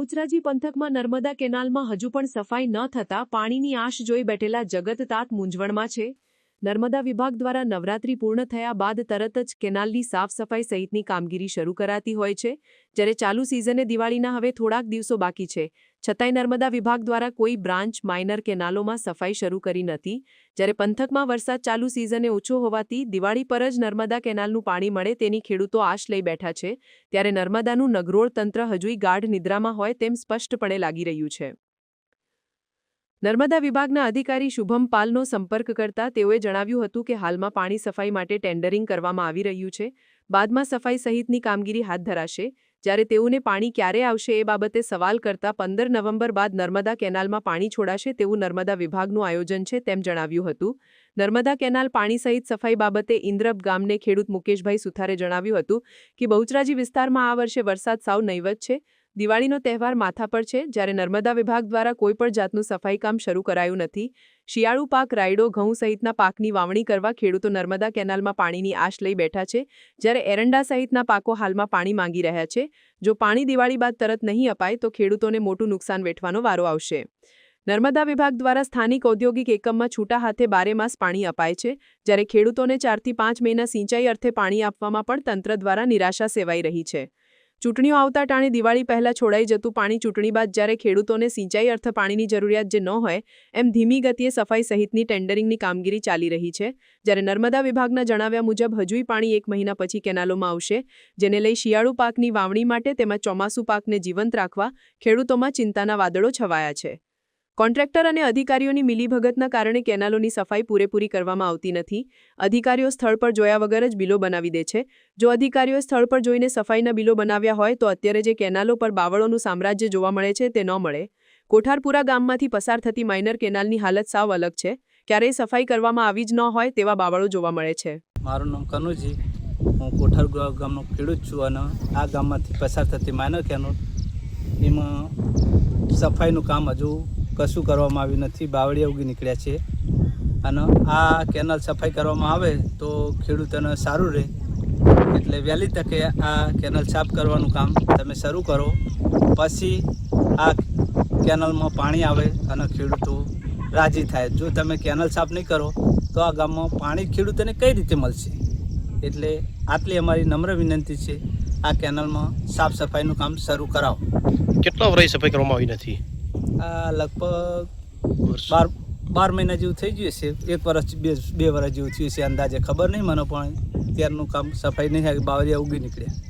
બહુચરાજી પંથકમાં નર્મદા કેનાલમાં હજુ પણ સફાઈ ન થતા પાણીની આશ જોઈ બેઠેલા જગતતાત મૂંઝવણમાં છે। નર્મદા વિભાગ દ્વારા નવરાત્રી પૂર્ણ થયા બાદ તરત જ કેનાલની સાફ સફાઈ સહિતની કામગીરી શરૂ કરાતી હોય છે, જ્યારે ચાલુ સિઝને દિવાળીના હવે થોડાક દિવસો બાકી છે, છતાંય નર્મદા વિભાગ દ્વારા કોઈ બ્રાન્ચ માઇનર કેનાલોમાં સફાઈ શરૂ કરી નથી। જ્યારે પંથકમાં વરસાદ ચાલુ સિઝને ઓછો હોવાથી દિવાળી પર જ નર્મદા કેનાલનું પાણી મળે તેની ખેડૂતો આશ લઈ બેઠા છે, ત્યારે નર્મદાનું નગરોળ તંત્ર હજુય ગાઢ નિદ્રામાં હોય તેમ સ્પષ્ટપણે લાગી રહ્યું છે। નર્મદા વિભાગના અધિકારી શુભમ પાલનો સંપર્ક કરતા તેઓએ જણાવ્યું હતું કે હાલમાં પાણી સફાઈ માટે ટેન્ડરિંગ કરવામાં આવી રહ્યું છે, બાદમાં સફાઈ સહિતની કામગીરી હાથ ધરાશે। જ્યારે તેઓને પાણી ક્યારે આવશે એ બાબતે સવાલ કરતા 15 નવેમ્બર બાદ નર્મદા કેનાલમાં પાણી છોડાશે તેવું નર્મદા વિભાગનું આયોજન છે તેમ જણાવ્યું હતું। નર્મદા કેનાલ પાણી સહિત સફાઈ બાબતે ઇન્દ્રબ ગામને ખેડૂત મુકેશભાઈ સુથારે જણાવ્યું હતું કે બહુચરાજી વિસ્તારમાં આ વર્ષે વરસાદ સાવ નહીવત છે, દિવાળીનો તહેવાર માથા પર છે, જ્યારે નર્મદા વિભાગ દ્વારા કોઈપણ જાતનું સફાઈ કામ શરૂ કરાયું નથી। શિયાળુ પાક રાયડો ઘઉં સહિતના પાકની વાવણી કરવા ખેડૂતો નર્મદા કેનાલમાં પાણીની આશ લઈ બેઠા છે, જ્યારે એરંડા સહિતના પાકો હાલમાં પાણી માંગી રહ્યા છે। જો પાણી દિવાળી બાદ તરત નહીં અપાય તો ખેડૂતોને મોટું નુકસાન વેઠવાનો વારો આવશે। નર્મદા વિભાગ દ્વારા સ્થાનિક ઔદ્યોગિક એકમમાં છૂટા હાથે 12 માસ પાણી અપાય છે, જ્યારે ખેડૂતોને 4 થી 5 મહિના સિંચાઈ અર્થે પાણી આપવામાં પણ તંત્ર દ્વારા નિરાશા સેવાઈ રહી છે। ચૂંટણીઓ આવતા ટાણે દિવાળી પહેલા છોડાઈ જતું પાણી ચૂંટણી બાદ જ્યારે ખેડૂતોને સિંચાઈ અર્થે પાણીની જરૂરિયાત જે ન હોય એમ ધીમી ગતિએ સફાઈ સહિતની ટેન્ડરિંગની કામગીરી ચાલી રહી છે, જ્યારે નર્મદા વિભાગના જણાવ્યા મુજબ હજુય પાણી 1 મહિના પછી કેનાલોમાં આવશે, જેને લઈ શિયાળુ પાકની વાવણી માટે તેમજ ચોમાસુ પાકને જીવંત રાખવા ખેડૂતોમાં ચિંતાના વાદળો છવાયા છે। કોન્ટ્રાક્ટર અને અધિકારીઓની મિલીભગતના કારણે કેનાલોની સફાઈ પૂરેપૂરી કરવામાં આવતી નથી। અધિકારીઓ સ્થળ પર જોયા વગર જ બિલો બનાવી દે છે। જો અધિકારીઓ સ્થળ પર જોઈને સફાઈના બિલો બનાવ્યા હોય તો અત્યારે જે કેનાલો પર બાવળોનું સામ્રાજ્ય જોવા મળે છે તે ન મળે। કોઠારપુરા ગામમાંથી પસાર થતી માઇનર કેનાલની હાલત સાવ અલગ છે, ક્યારેય સફાઈ કરવામાં આવી જ ન હોય તેવા બાવળો જોવા મળે છે। મારું નામ કનુજી, હું કોઠારપુરા ગામનો ખેડૂત છું અને આ ગામમાંથી પસાર થતી માઇનર કેનાલ એમાં સફાઈનું કામ હજુ કશું કરવામાં આવ્યું નથી, બાવળિયા ઉગી નીકળ્યા છે અને આ કેનાલ સફાઈ કરવામાં આવે તો ખેડૂતોને સારું રહે, એટલે વહેલી તકે આ કેનાલ સાફ કરવાનું કામ તમે શરૂ કરો, પછી આ કેનાલમાં પાણી આવે અને ખેડૂતો રાજી થાય। જો તમે કેનાલ સાફ નહીં કરો તો આ ગામમાં પાણી ખેડૂતોને કઈ રીતે મળશે? એટલે આટલી અમારી નમ્ર વિનંતી છે, આ કેનાલમાં સાફ સફાઈનું કામ શરૂ કરાવો। કેટલા વર્ષ સફાઈ કરવામાં આવી નથી? આ લગભગ 12 મહિના જેવું થઈ ગયું છે, 1 વર્ષ 2 વર્ષ જેવું થયું છે અંદાજે, ખબર નહીં મને, પણ ત્યારનું કામ સફાઈ નહીં, બાવળિયા ઉગી નીકળ્યા।